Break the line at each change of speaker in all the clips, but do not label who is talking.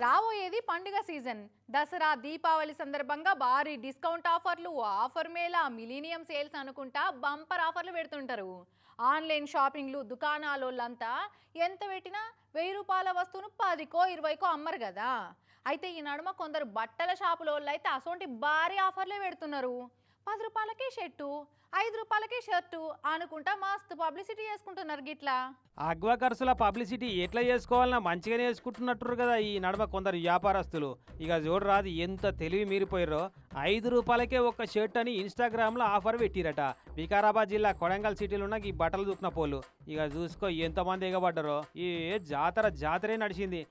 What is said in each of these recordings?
రాబోయేది పండుగ సీజన్. దసరా దీపావళి సందర్భంగా భారీ డిస్కౌంట్ ఆఫర్లు, ఆఫర్ మేళా, మిలీనియం సేల్స్ అనుకుంటా బంపర్ ఆఫర్లు పెడుతుంటారు. ఆన్లైన్ షాపింగ్లు దుకాణాలోళ్ళంతా ఎంత పెట్టినా 1000 రూపాయల వస్తువును 10కో 20కో అమ్మరు కదా. అయితే ఈ నడుమ కొందరు బట్టల షాపులోళ్ళు అయితే అసొంటి భారీ ఆఫర్లే పెడుతున్నారు. 10 రూపాయలకే షర్టు, 5 రూపాయలకే షర్టు అనుకుంటా మస్తు పబ్లిసిటీ చేసుకుంటున్నారు గిట్లా.
అగ్వా ఖర్చుల పబ్లిసిటీ ఎట్లా చేసుకోవాలన్నా మంచిగానే చేసుకుంటున్నట్టు కదా ఈ నడుమ కొందరు వ్యాపారస్తులు. ఇక చూడరాదు ఎంత తెలివి మీరిపోయారో. 5 రూపాయలకే ఒక షర్ట్ అని ఇన్స్టాగ్రామ్లో ఆఫర్ పెట్టిరట. వికారాబాద్ జిల్లా కొడంగల్ సిటీలో ఉన్న ఈ బట్టలు దుక్కిన పోలు. ఇక చూసుకో ఎంతమంది ఎగబడ్డారో. ఈ జాతరే నడిచింది.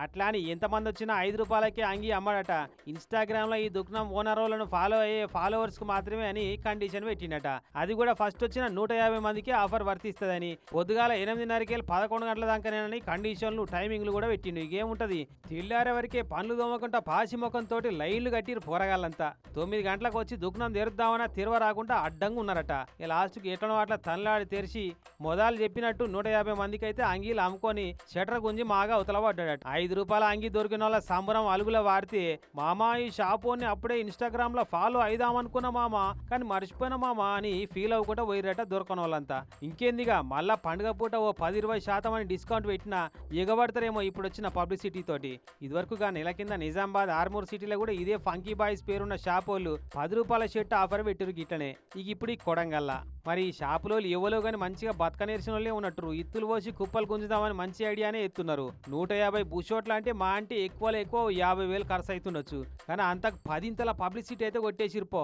అట్లా అని ఎంతమంది వచ్చినా 5 రూపాయలకే అంగి అమ్మాడట. ఇన్స్టాగ్రామ్ లో ఈ దుకాణం ఓనర్లను ఫాలో అయ్యే ఫాలోవర్స్ కు మాత్రమే అని కండిషన్ పెట్టిండట. అది కూడా ఫస్ట్ వచ్చిన 150 మందికి ఆఫర్ వర్తిస్తుందని. పొద్దుగాల 8:30కి 11 గంటల దాకానేనని కండిషన్లు టైమింగ్లు కూడా పెట్టిండు. ఇకేముంటది, తెల్లారే వరకే పనులు దోమకుండా పాసి ముఖంతో లైన్లు కట్టిరు పోరగాళ్ళంతా. 9 గంటలకు వచ్చి దుకాణం తెరుద్దామన్నా తెరవ రాకుండా అడ్డంగా ఉన్నారట. లాస్ట్కి ఎట్లనో అట్లా తనలాడి తెరిచి మొదలు చెప్పినట్టు 150 మందికి అయితే అంగీలు అమ్ముకొని షటర్ గుంజి మాగా ఉతలబడ్డాడట. 5 రూపాయల అంగి దొరికిన వాళ్ళ సంబరం అలుగుల వాడితే, మామా ఈ షాపుని అప్పుడే ఇన్స్టాగ్రామ్ లో ఫాలో అయిదామనుకున్న మామా కానీ మర్చిపోయిన మామా అని ఫీల్ అవ్వకుండా పోయిరట దొరకని వాళ్ళంతా. ఇంకేందిగా మళ్ళా పండుగ పూట ఓ 10-20% అని డిస్కౌంట్ పెట్టినా ఎగబడతారేమో ఇప్పుడు వచ్చిన పబ్లిసిటీ తోటి. ఇదివరకుగా నెల కింద నిజామాబాద్ ఆర్మూర్ సిటీలో కూడా ఇదే ఫంకీ బాయ్స్ పేరున్న షాప్ వాళ్ళు 10 రూపాయల షర్ట్ ఆఫర్ పెట్టిరు గిట్లనే. ఇక ఇప్పుడు ఈ కొడంగల్లా మరి ఈ షాపులో ఎవరో కానీ మంచిగా బతక నేర్చిన వాళ్ళే ఉన్నట్టు. ఇత్తులు పోసి కుప్పలు గుంజుదామని మంచి ఐడియానే ఎత్తున్నారు. 150 బుషోట్లు అంటే మా అంటే ఎక్కువ 50,000 ఖర్చు అవుతుండొచ్చు. కానీ అంతకు 10 ఇంతల పబ్లిసిటీ అయితే కొట్టేసిరు పో.